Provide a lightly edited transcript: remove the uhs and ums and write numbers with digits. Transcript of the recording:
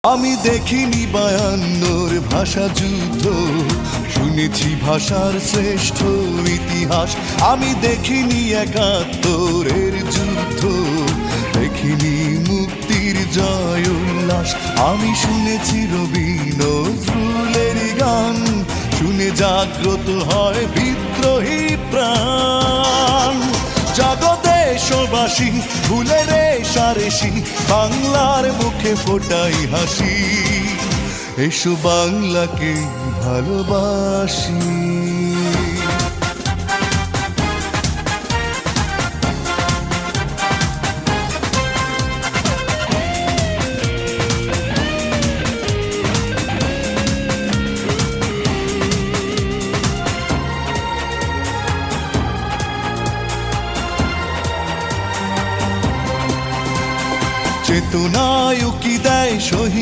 আমি দেখিনি 52 ভাষা যুদ্ধ, শুনেছি ভাষার শ্রেষ্ঠ ইতিহাস। আমি দেখিনি 71-এর যুদ্ধ, দেখিনি মুক্তির জয় উল্লাস। আমি শুনেছি রবি নজরুলের গান, শুনে জাগ্রত হয় বিদ্রোহী প্রাণ। জাগো দেশবাসী, ভুলে রে সারেসি, বাংলার মুখে ফোটাই হাসি। এসো বাংলাকে ভালোবাসি। চেতনায় উকি দেয় শহীদ